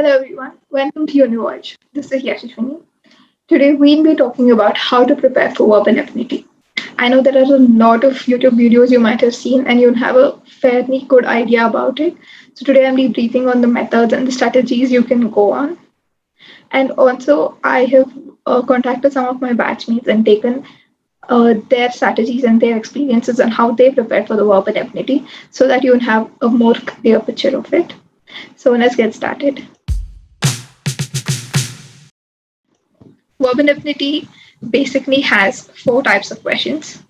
Hello everyone, welcome to UniVoyage. This is Yashashwini. Today we'll be talking about how to prepare for verb and affinity. I know there are a lot of YouTube videos you might have seen and you'll have a fairly good idea about it. So today I'm debriefing on the methods and the strategies you can go on. And also I have contacted some of my batchmates and taken their strategies and their experiences and how they prepared for the verb and affinity so that you will have a more clear picture of it. So let's get started. Verb affinity basically has four types of questions.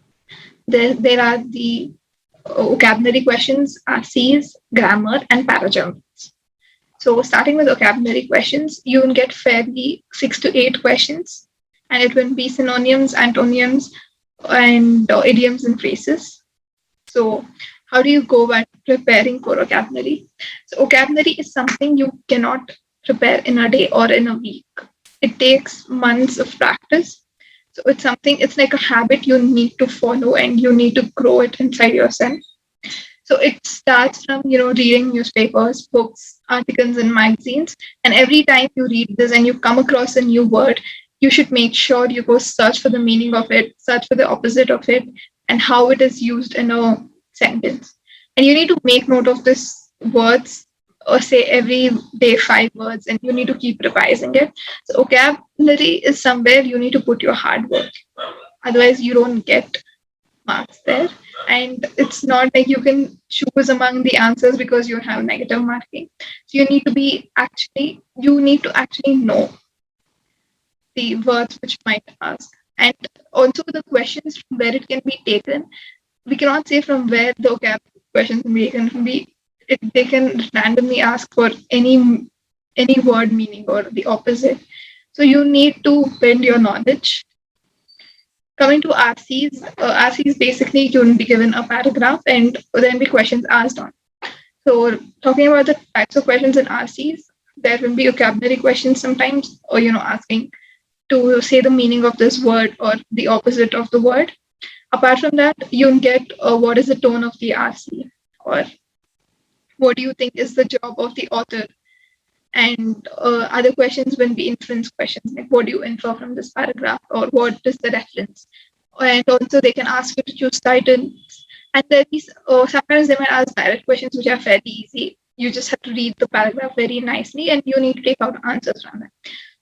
There are the vocabulary questions, RCs, grammar, and paragraphs. So starting with vocabulary questions, you will get fairly 6 to 8 questions, and it will be synonyms, antonyms, and idioms and phrases. So how do you go about preparing for vocabulary? So vocabulary is something you cannot prepare in a day or in a week. It takes months of practice. So it's like a habit you need to follow and you need to grow it inside yourself. So it starts from, reading newspapers, books, articles, and magazines. And every time you read this and you come across a new word, you should make sure you go search for the meaning of it, search for the opposite of it, and how it is used in a sentence. And you need to make note of this words or say every day 5 words and you need to keep revising it. So vocabulary is somewhere you need to put your hard work. Otherwise you don't get marks there. And it's not like you can choose among the answers because you have negative marking. So you need to actually know the words which might ask. And also the questions from where it can be taken. We cannot say from where the vocab questions can be. They can randomly ask for any word meaning or the opposite. So you need to build your knowledge. Coming to RCs basically you will be given a paragraph and then be questions asked on. So talking about the types of questions in RCs, there will be vocabulary questions sometimes, or asking to say the meaning of this word or the opposite of the word. Apart from that, you get what is the tone of the RC, or what do you think is the job of the author? And other questions will be inference questions, like what do you infer from this paragraph, or what is the reference? And also they can ask you to choose titles. And sometimes they might ask direct questions, which are fairly easy. You just have to read the paragraph very nicely, and you need to take out answers from them.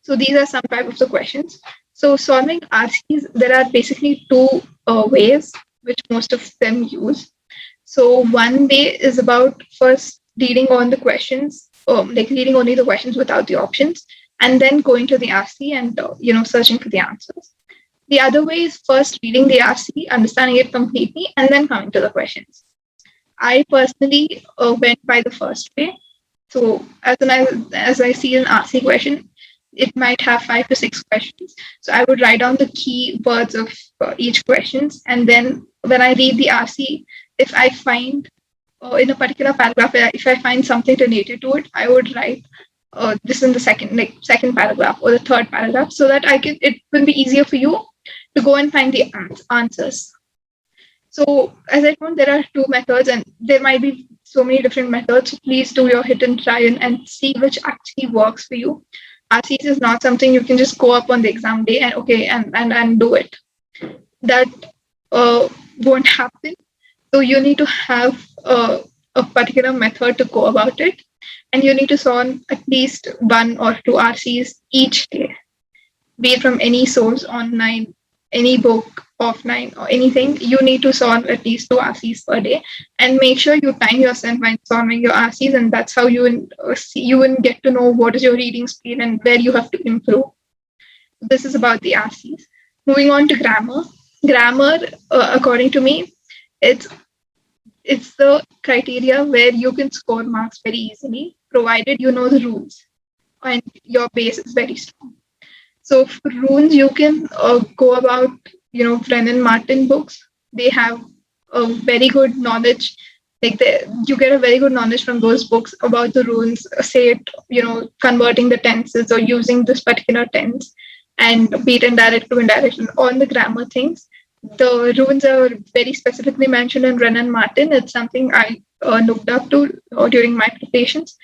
So these are some type of the questions. So solving RCs, there are basically two ways which most of them use. So one way is about first reading on the questions, like reading only the questions without the options, and then going to the RC and searching for the answers. The other way is first reading the RC, understanding it completely, and then coming to the questions. I personally went by the first way. So as I see an RC question, it might have 5 to 6 questions. So I would write down the key words of each questions, and then when I read the RC, if I find in a particular paragraph, if I find something related to it, I would write this in the second paragraph or the third paragraph, so that it will be easier for you to go and find the answers. So as I told, there are two methods, and there might be so many different methods. So please do your hit and trial and see which actually works for you. RCs is not something you can just go up on the exam day and do it. That won't happen. So you need to have a particular method to go about it, and you need to solve at least 1 or 2 RCs each day, be it from any source online, any book, offline, or anything. You need to solve at least 2 RCs per day, and make sure you time yourself when solving your RCs, and that's how you will get to know what is your reading speed and where you have to improve. This is about the RCs. Moving on to grammar. Grammar, according to me, it's the criteria where you can score marks very easily, provided you know the rules and your base is very strong. So for rules, you can go about, Brennan Martin books. They have a very good knowledge. You get a very good knowledge from those books about the rules, say it, converting the tenses or using this particular tense, and be it indirect to indirect and all the grammar things. The rules are very specifically mentioned in Brennan Martin. It's something I looked up to during my preparations.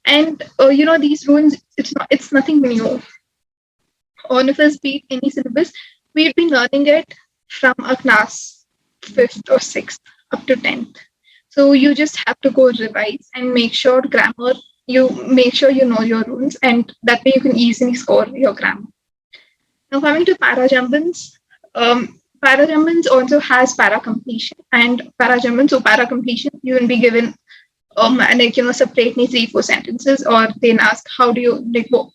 And these rules, it's nothing new. All of us, be it any syllabus, we've been learning it from a class 5th or 6th up to 10th. So you just have to go revise and make sure grammar, you make sure you know your rules, and that way you can easily score your grammar. Now coming to parajumbans, parajumbans also has para completion and parajumbans. So para completion, you will be given separate 3-4 sentences, or they'll ask how do you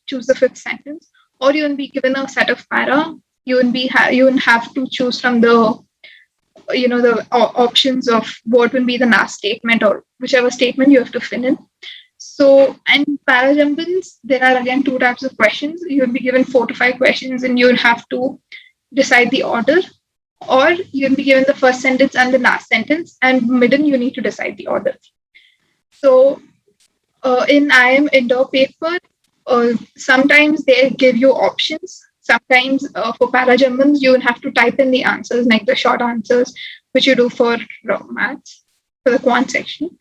choose the fifth sentence, or you will be given a set of para. You will have to choose from the options of what will be the last statement or whichever statement you have to fill in. So, and parajumbans, there are again two types of questions. You will be given 4 to 5 questions, and you will have to decide the order, or you'll be given the first sentence and the last sentence, and middle you need to decide the order. So, in IIM Indore paper, sometimes they give you options. Sometimes for parajumbans, you will have to type in the answers, like the short answers, which you do for maths, for the quant section.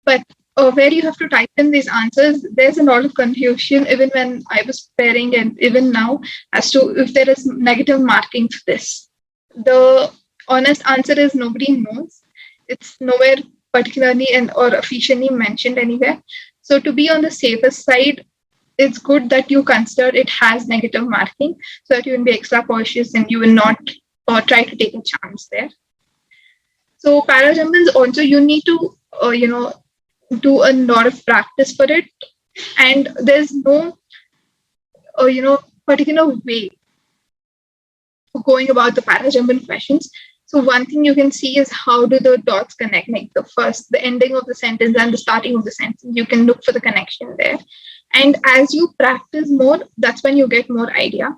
But where you have to type in these answers, there's a lot of confusion, even when I was preparing and even now, as to if there is negative marking for this. The honest answer is nobody knows. It's nowhere particularly or officially mentioned anywhere. So to be on the safest side, it's good that you consider it has negative marking, so that you will be extra cautious and you will not try to take a chance there. So parajumbans also, you need to do a lot of practice for it, and there's no particular way for going about the parajumban questions. So one thing you can see is how do the dots connect, like the ending of the sentence and the starting of the sentence. You can look for the connection there. And as you practice more, that's when you get more idea.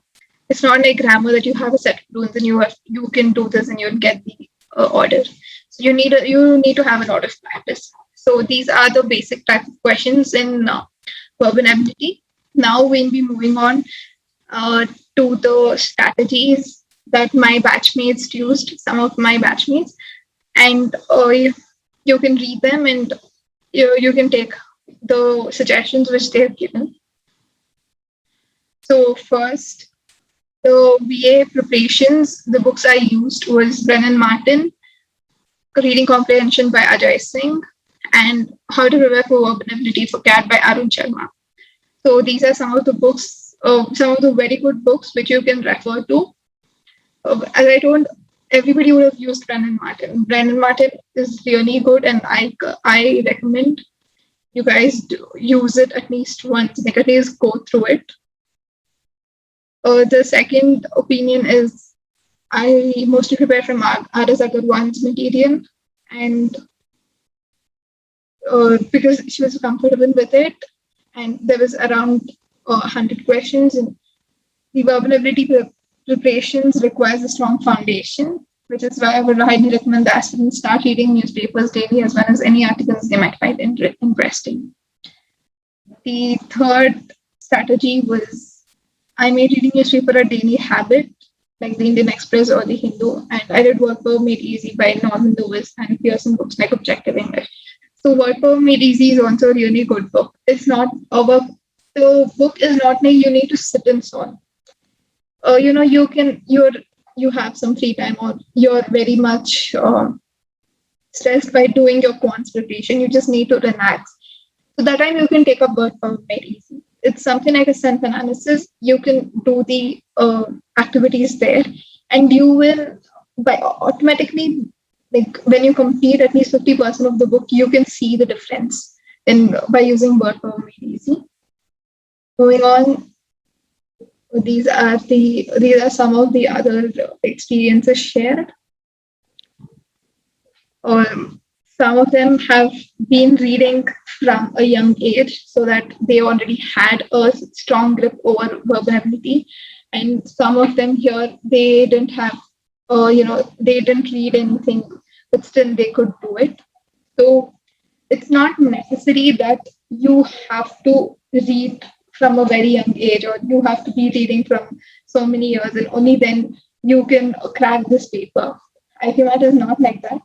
It's not like grammar that you have a set of rules and you can do this and you'll get the order. So you need to have a lot of practice. So these are the basic type of questions in verbal ability. Now we'll be moving on to the strategies that my batchmates used, some of my batchmates, and you can read them and you can take the suggestions which they have given. So first, the VA preparations, the books I used was Brennan Martin, Reading Comprehension by Ajay Singh, and How to Prepare for Verbal Ability for CAT by Arun Sharma. So these are some of the books, some of the very good books which you can refer to. As I told, everybody would have used Brennan Martin. Brennan Martin is really good, and I recommend you guys use it at least once, like at least go through it. The second opinion is I mostly prepare from Aras Agarwal's material, and because she was comfortable with it, and there was around 100 questions, and the verbal ability preparations requires a strong foundation, which is why I would highly recommend the aspirants start reading newspapers daily, as well as any articles they might find interesting. The third strategy was I made reading newspaper a daily habit, like the Indian Express or the Hindu, and I did Word Power Made Easy by Norman Lewis and Pearson books like Objective English. So Word Power Made Easy is also a really good book. It's not the book is not like you need to sit and solve. You have some free time, or you're very much stressed by doing your quants preparation. You just need to relax. So that time you can take up Word Power very easy. It's something like a self-analysis. You can do the activities there, and you will automatically, like when you complete at least 50% of the book, you can see the difference by using Word Power very easy. Moving on. These are some of the other experiences shared. Some of them have been reading from a young age, so that they already had a strong grip over verbal ability. And some of them here, they didn't have, they didn't read anything, but still they could do it. So it's not necessary that you have to read from a very young age, or you have to be reading from so many years, and only then you can crack this paper. IPMAT is not like that.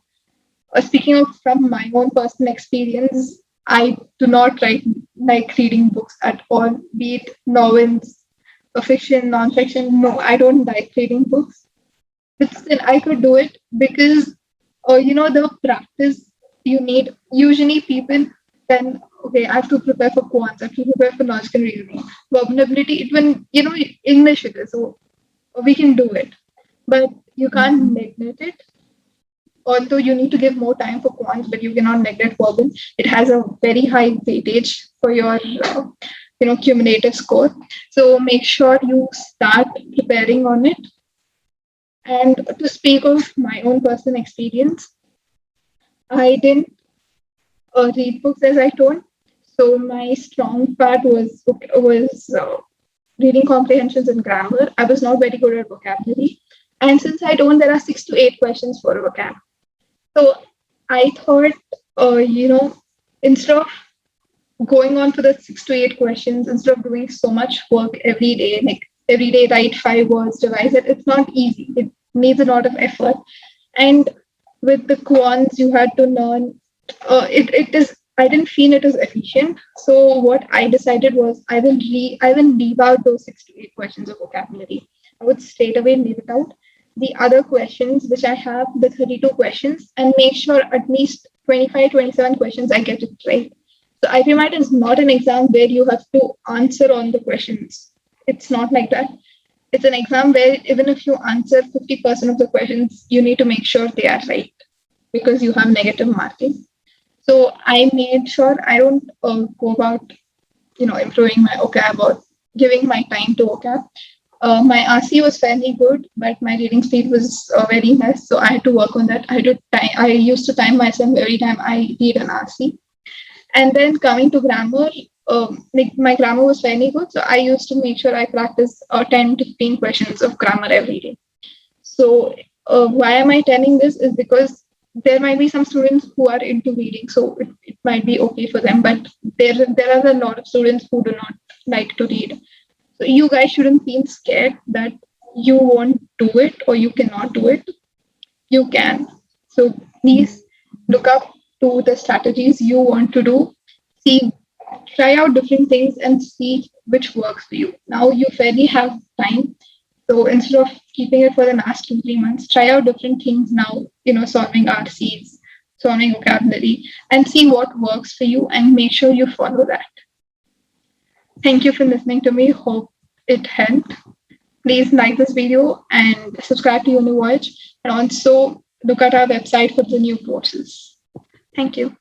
Speaking of from my own personal experience, I do not like reading books at all, be it novels, fiction, non-fiction. No, I don't like reading books. But still, I could do it because, the practice you need. Usually, people then, okay, I have to prepare for quants, I have to prepare for logical reasoning, verbability. It when English it is, so we can do it, but you can't neglect it. Although you need to give more time for quants, but you cannot neglect verbal. It has a very high weightage for your cumulative score. So make sure you start preparing on it. And to speak of my own personal experience, I didn't read books as I told. So my strong part was reading comprehensions and grammar. I was not very good at vocabulary. And since I told there are 6 to 8 questions for a vocab, so I thought, instead of going on for the 6 to 8 questions, instead of doing so much work every day, like every day write 5 words, revise it, it's not easy. It needs a lot of effort. And with the quants, you had to learn. It is. I didn't feel it was efficient. So what I decided was I will leave out those 6 to 8 questions of vocabulary. I would straight away leave it out. The other questions, which I have, the 32 questions, and make sure at least 25, 27 questions I get it right. So IPMAT is not an exam where you have to answer on the questions. It's not like that. It's an exam where even if you answer 50% of the questions, you need to make sure they are right because you have negative marking. So I made sure I don't go about, improving my vocab or giving my time to vocab. My RC was fairly good, but my reading speed was very less, so I had to work on that. I used to time myself every time I read an RC. And then coming to grammar, like my grammar was fairly good, so I used to make sure I practice 10 to 15 questions of grammar every day. So why am I telling this is because there might be some students who are into reading, so it might be okay for them, but there are a lot of students who do not like to read. So you guys shouldn't feel scared that you won't do it or you cannot do it. You can. So please look up to the strategies you want to do. See, try out different things and see which works for you. Now you fairly have time. So instead of keeping it for the last 2, 3 months, try out different things now, solving RCs, solving vocabulary, and see what works for you and make sure you follow that. Thank you for listening to me. Hope it helped. Please like this video and subscribe to UniVoyage, and also look at our website for the new courses. Thank you.